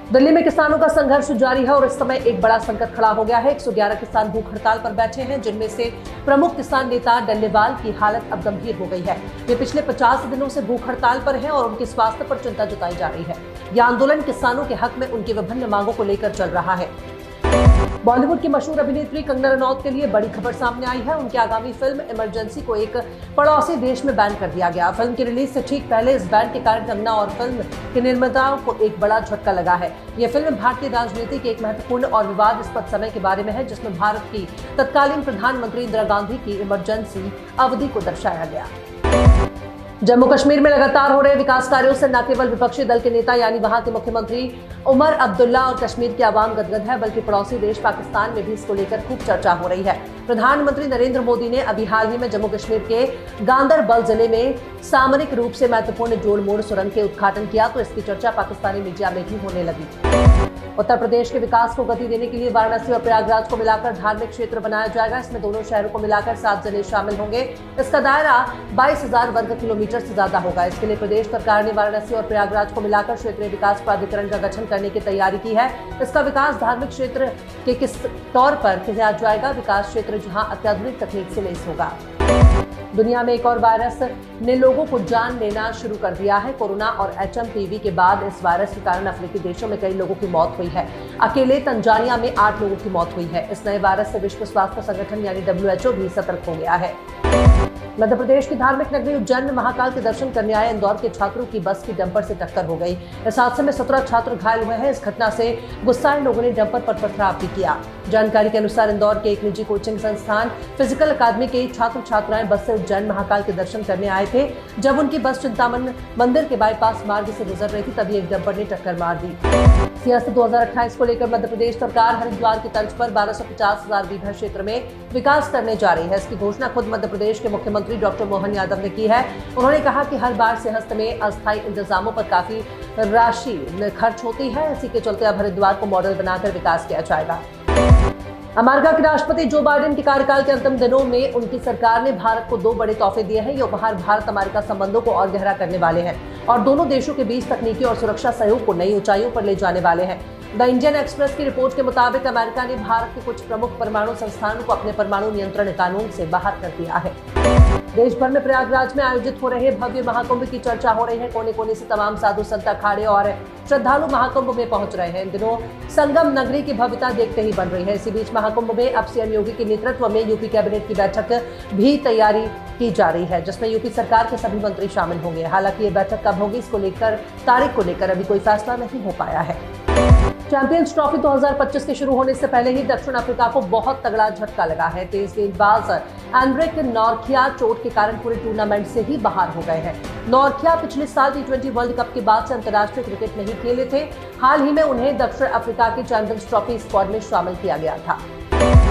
दिल्ली में किसानों का संघर्ष जारी है और इस समय एक बड़ा संकट खड़ा हो गया है। 111 किसान भूख हड़ताल पर बैठे हैं, जिनमें से प्रमुख किसान नेता डल्लेवाल की हालत अब गंभीर हो गई है। वे पिछले 50 दिनों से भूख हड़ताल पर हैं और उनके स्वास्थ्य पर चिंता जताई जा रही है। यह आंदोलन किसानों के हक में उनकी विभिन्न मांगों को लेकर चल रहा है। बॉलीवुड की मशहूर अभिनेत्री कंगना रनौत के लिए बड़ी खबर सामने आई है। उनकी आगामी फिल्म इमरजेंसी को एक पड़ोसी देश में बैन कर दिया गया। फिल्म की रिलीज से ठीक पहले इस बैन के कारण कंगना और फिल्म के निर्माताओं को एक बड़ा झटका लगा है। यह फिल्म भारतीय राजनीति के एक महत्वपूर्ण और विवादास्पद समय के बारे में है, जिसमें भारत की तत्कालीन प्रधानमंत्री इंदिरा गांधी की इमरजेंसी अवधि को दर्शाया गया। जम्मू कश्मीर में लगातार हो रहे विकास कार्यों से न केवल विपक्षी दल के नेता यानी वहां के मुख्यमंत्री उमर अब्दुल्ला और कश्मीर की आवाम गदगद है, बल्कि पड़ोसी देश पाकिस्तान में भी इसको लेकर खूब चर्चा हो रही है। प्रधानमंत्री नरेंद्र मोदी ने अभी हाल ही में जम्मू कश्मीर के गांदरबल जिले में सामरिक रूप से महत्वपूर्ण जोड़ मोड़ सुरंग के उद्घाटन किया, तो इसकी चर्चा पाकिस्तानी मीडिया में भी होने लगी। उत्तर प्रदेश के विकास को गति देने के लिए वाराणसी और प्रयागराज को मिलाकर धार्मिक क्षेत्र बनाया जाएगा। इसमें दोनों शहरों को मिलाकर 7 जिले शामिल होंगे। इसका दायरा 22,000 वर्ग किलोमीटर से ज्यादा होगा। इसके लिए प्रदेश सरकार ने वाराणसी और प्रयागराज को मिलाकर क्षेत्रीय विकास प्राधिकरण का गठन करने की तैयारी की है। इसका विकास धार्मिक क्षेत्र के किस तौर पर किया जाएगा? विकास क्षेत्र जहां अत्याधुनिक तकनीक से लैस होगा। दुनिया में एक और वायरस ने लोगों को जान लेना शुरू कर दिया है। कोरोना और HMPV के बाद इस वायरस के कारण अफ्रीकी देशों में कई लोगों की मौत हुई है। अकेले तंजानिया में 8 लोगों की मौत हुई है। इस नए वायरस से विश्व स्वास्थ्य संगठन यानी WHO भी सतर्क हो गया है। मध्य प्रदेश की धार्मिक नगरी उज्जैन में महाकाल के दर्शन करने आए इंदौर के छात्रों की बस की डंपर से टक्कर हो गई। इस हादसे में 17 छात्र घायल हुए हैं। इस घटना से गुस्साए लोगों ने डंपर पर पथराव भी किया। जानकारी के अनुसार इंदौर के एक निजी कोचिंग संस्थान फिजिकल अकादमी के छात्र छात्राएं बस से उज्जैन महाकाल के दर्शन करने आए थे। जब उनकी बस चिंतामन मंदिर के बाईपास मार्ग से गुजर रही थी, तभी एक डंपर ने टक्कर मार दी। सियासत 2028 को लेकर मध्य प्रदेश सरकार हरिद्वार की तर्ज पर 1250,000 बीघा क्षेत्र में विकास करने जा रही है। इसकी घोषणा खुद मध्य प्रदेश के मुख्यमंत्री डॉक्टर मोहन यादव ने की है। उन्होंने कहा कि हर बार सिंहस्थ में अस्थायी इंतजामों पर काफी राशि खर्च होती है। इसी के चलते अब हरिद्वार को मॉडल बनाकर विकास किया जाएगा। अमेरिका के राष्ट्रपति जो बाइडेन के कार्यकाल के अंतिम दिनों में उनकी सरकार ने भारत को 2 बड़े तोहफे दिए हैं। ये उपहार भारत अमेरिका संबंधों को और गहरा करने वाले हैं और दोनों देशों के बीच तकनीकी और सुरक्षा सहयोग को नई ऊंचाइयों पर ले जाने वाले हैं। द इंडियन एक्सप्रेस की रिपोर्ट के मुताबिक अमेरिका ने भारत के कुछ प्रमुख परमाणु संस्थानों को अपने परमाणु नियंत्रण कानून से बाहर कर दिया है। देश भर में प्रयागराज में आयोजित हो रहे भव्य महाकुंभ की चर्चा हो रही है। कोने कोने से तमाम साधु संत अखाड़े और श्रद्धालु महाकुंभ में पहुंच रहे हैं। इन दिनों संगम नगरी की भव्यता देखते ही बन रही है। इसी बीच महाकुंभ में अब CM योगी के नेतृत्व में यूपी कैबिनेट की बैठक भी तैयारी की जा रही है, जिसमें यूपी सरकार के सभी मंत्री शामिल होंगे। हालांकि ये बैठक कब होगी, इसको लेकर तारीख को लेकर अभी कोई फैसला नहीं हो पाया है। चैंपियंस ट्रॉफी 2025 के शुरू होने से पहले ही दक्षिण अफ्रीका को बहुत तगड़ा झटका लगा है। तेज गेंदबाज एंड्रिक नॉर्थिया चोट के कारण पूरे टूर्नामेंट से ही बाहर हो गए हैं। नॉर्थिया पिछले साल T20 वर्ल्ड कप के बाद से अंतर्राष्ट्रीय क्रिकेट नहीं खेले थे। हाल ही में उन्हें दक्षिण अफ्रीका की चैंपियंस ट्रॉफी स्क्वाड में शामिल किया गया था।